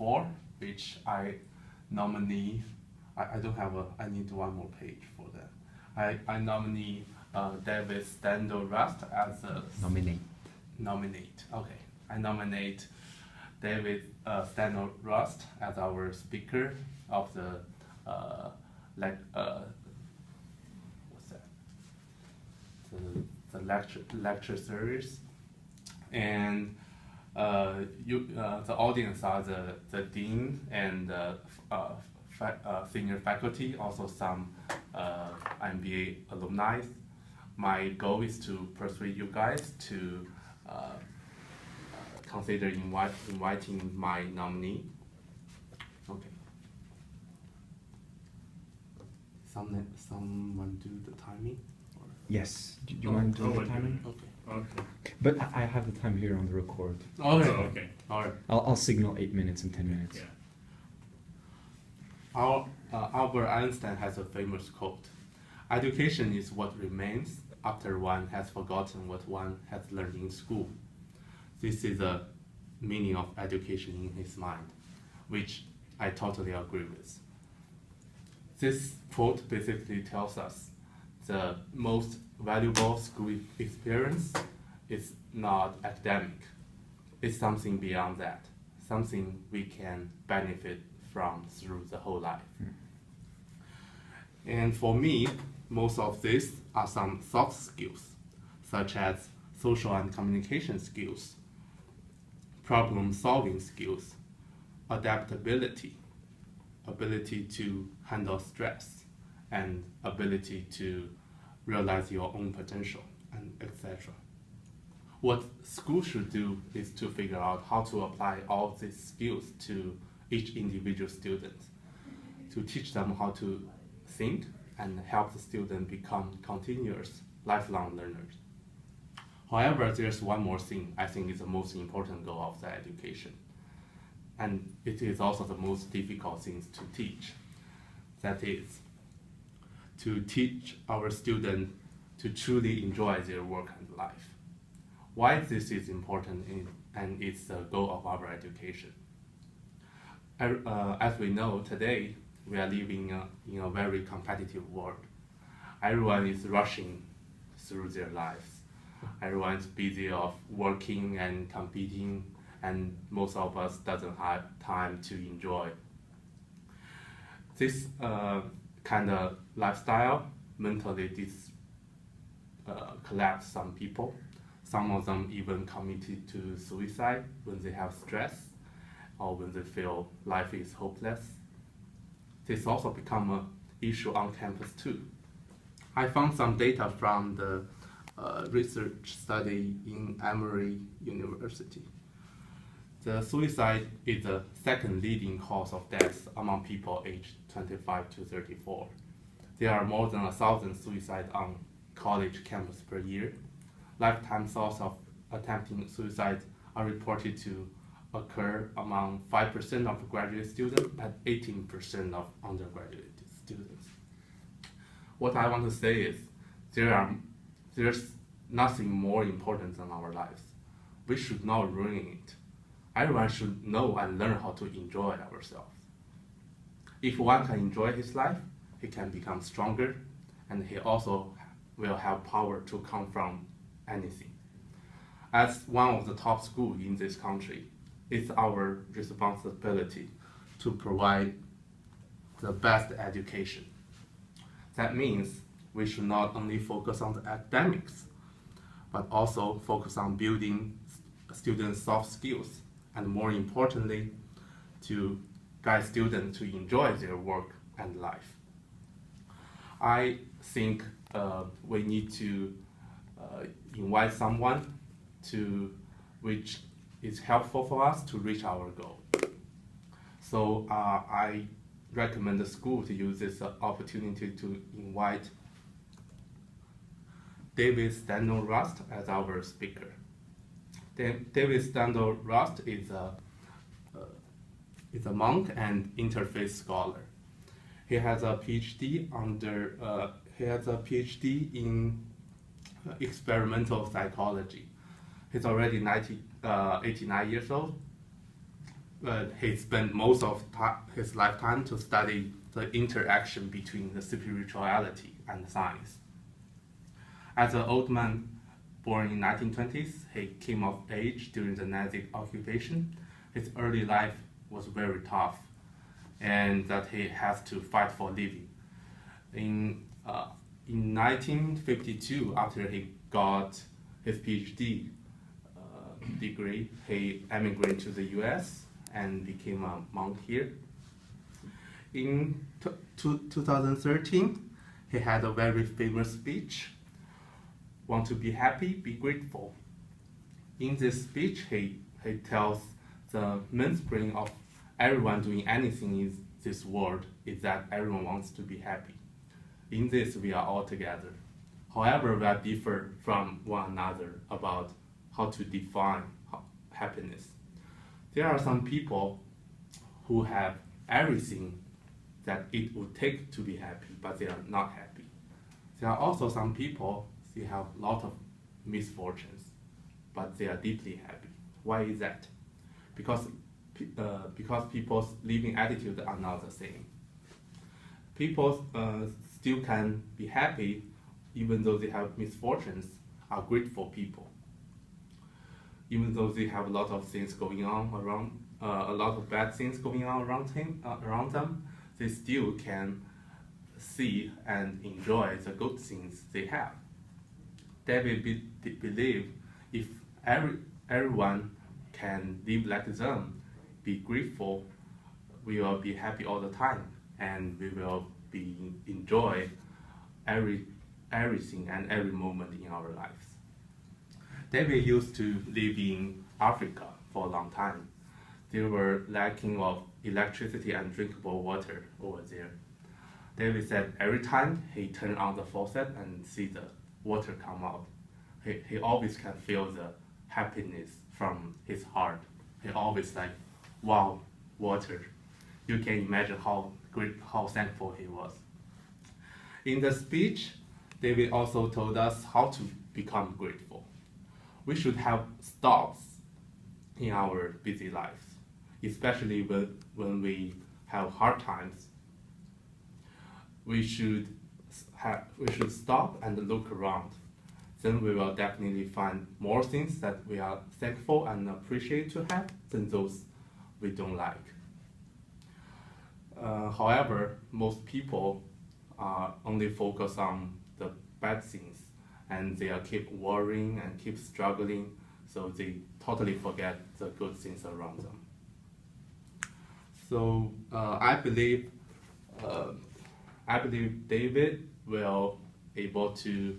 4, which I nominee. I don't have a. I need one more page for that. I nominate David Stendal Rust as a nominate. Okay, I nominate David Stendal Rust as our speaker of the what's that? The lecture series, and the audience are the dean and senior faculty, also some MBA alumni. My goal is to persuade you guys to consider inviting my nominee. Okay. Someone do the timing? Or? Yes. Do you want to do the timing? Okay. Okay. But I have the time here on the record. Okay. Oh, okay. All right. I'll signal 8 minutes and 10 minutes. Yeah. Albert Einstein has a famous quote: "Education is what remains after one has forgotten what one has learned in school." This is the meaning of education in his mind, which I totally agree with. This quote basically tells us the most valuable school experience is not academic. It's something beyond that, something we can benefit from through the whole life. And for me, most of these are some soft skills, such as social and communication skills, problem-solving skills, adaptability, ability to handle stress, and ability to realize your own potential, and etc. What school should do is to figure out how to apply all these skills to each individual student, to teach them how to think and help the student become continuous, lifelong learners. However, there's one more thing I think is the most important goal of the education, and it is also the most difficult thing to teach. That is, to teach our students to truly enjoy their work and life. Why this is important and it's the goal of our education. As we know, today we are living in a very competitive world. Everyone is rushing through their lives. Everyone is busy of working and competing, and most of us doesn't have time to enjoy. This kind of lifestyle mentally collapse some people. Some of them even committed to suicide when they have stress or when they feel life is hopeless. This also become an issue on campus too. I found some data from the research study in Emory University. The suicide is the second leading cause of death among people aged 25 to 34. There are more than 1,000 suicides on college campus per year. Lifetime thoughts of attempting suicide are reported to occur among 5% of graduate students and 18% of undergraduate students. What I want to say is there's nothing more important than our lives. We should not ruin it. Everyone should know and learn how to enjoy ourselves. If one can enjoy his life, he can become stronger, and he also will have power to come from anything. As one of the top schools in this country, it's our responsibility to provide the best education. That means we should not only focus on the academics, but also focus on building students' soft skills, and more importantly, to guide students to enjoy their work and life. I think we need to invite someone which is helpful for us to reach our goal. So I recommend the school to use this opportunity to invite David Stendal Rust as our speaker. David Stendal Rust is a monk and interfaith scholar. He has a PhD in experimental psychology. He's already 89 years old. but he spent most of his lifetime to study the interaction between the spirituality and science. As an old man born in 1920s, he came of age during the Nazi occupation. His early life was very tough, and that he has to fight for living. In 1952, after he got his PhD degree, he emigrated to the US and became a monk here. In 2013, he had a very famous speech, "Want to be happy, be grateful." In this speech, he tells the mainspring of everyone doing anything in this world is that everyone wants to be happy. In this, we are all together. However, we are different from one another about how to define happiness. There are some people who have everything that it would take to be happy, but they are not happy. There are also some people, they have a lot of misfortunes, but they are deeply happy. Why is that? Because people's living attitude are not the same. People still can be happy even though they have misfortunes, are grateful people. Even though they have a lot of things going on around, a lot of bad things going on around them, they still can see and enjoy the good things they have. David believe if everyone can live like them, be grateful, we will be happy all the time, and we will enjoy everything and every moment in our lives. David used to live in Africa for a long time. There were lacking of electricity and drinkable water over there. David said every time he turned on the faucet and see the water come out, he always can feel the happiness from his heart. He always like, wow, water. You can imagine how thankful he was. In the speech, David also told us how to become grateful. We should have stops in our busy lives, especially when we have hard times. We should stop and look around. Then we will definitely find more things that we are thankful and appreciate to have than those we don't like. However, most people only focus on the bad things, and they keep worrying and keep struggling, so they totally forget the good things around them. So I believe David will able to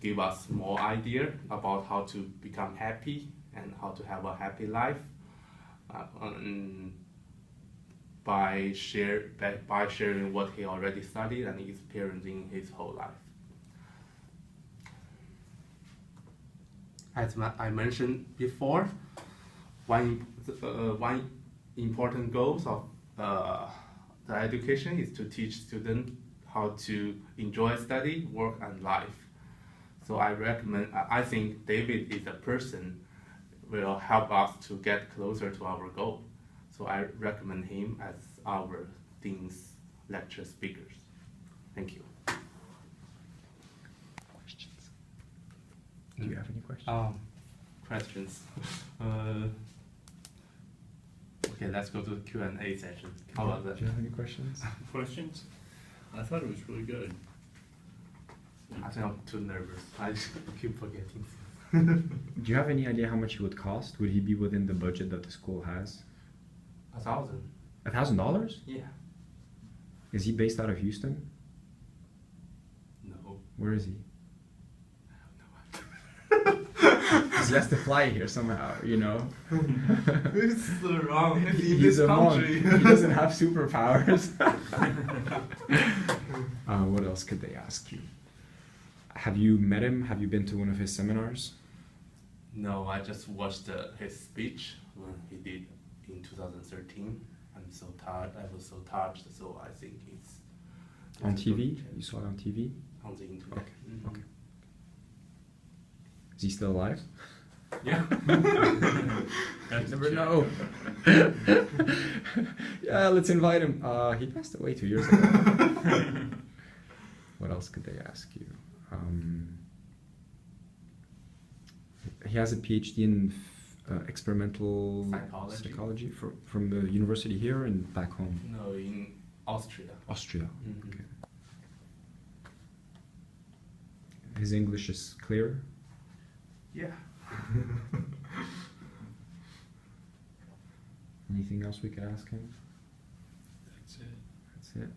give us more idea about how to become happy and how to have a happy life by sharing what he already studied and experiencing his whole life. As I mentioned before, one important goal of the education is to teach students how to enjoy study, work, and life. So I think David is a person who will help us to get closer to our goal. So I recommend him as our Dean's lecture speakers. Thank you. Questions? Do you have any questions? Questions. Okay, let's go to the Q&A session. How about that? Do you have any questions? Questions? I thought it was really good. I think I'm too nervous. I keep forgetting. Do you have any idea how much he would cost? Would he be within the budget that the school has? $1,000. $1,000? Yeah. Is he based out of Houston? No. Where is he? I have no idea. Because he has to fly here somehow, you know? It's so wrong. In He's this a monk. country. He doesn't have superpowers. What else could they ask you? Have you met him? Have you been to one of his seminars? No, I just watched his speech when he did in 2013. I'm so tired. I was so touched. So I think it's On a good TV? chance. You saw it on TV? On the internet. Okay. Okay. Is he still alive? Yeah. That's Never a check. know. Yeah, let's invite him. He passed away 2 years ago. What else could they ask you? He has a PhD in experimental Psychology. from the university here and back home, No, in Austria. Austria. Mhm. Okay. His English is clear. Yeah. Anything else we could ask him? That's it. That's it.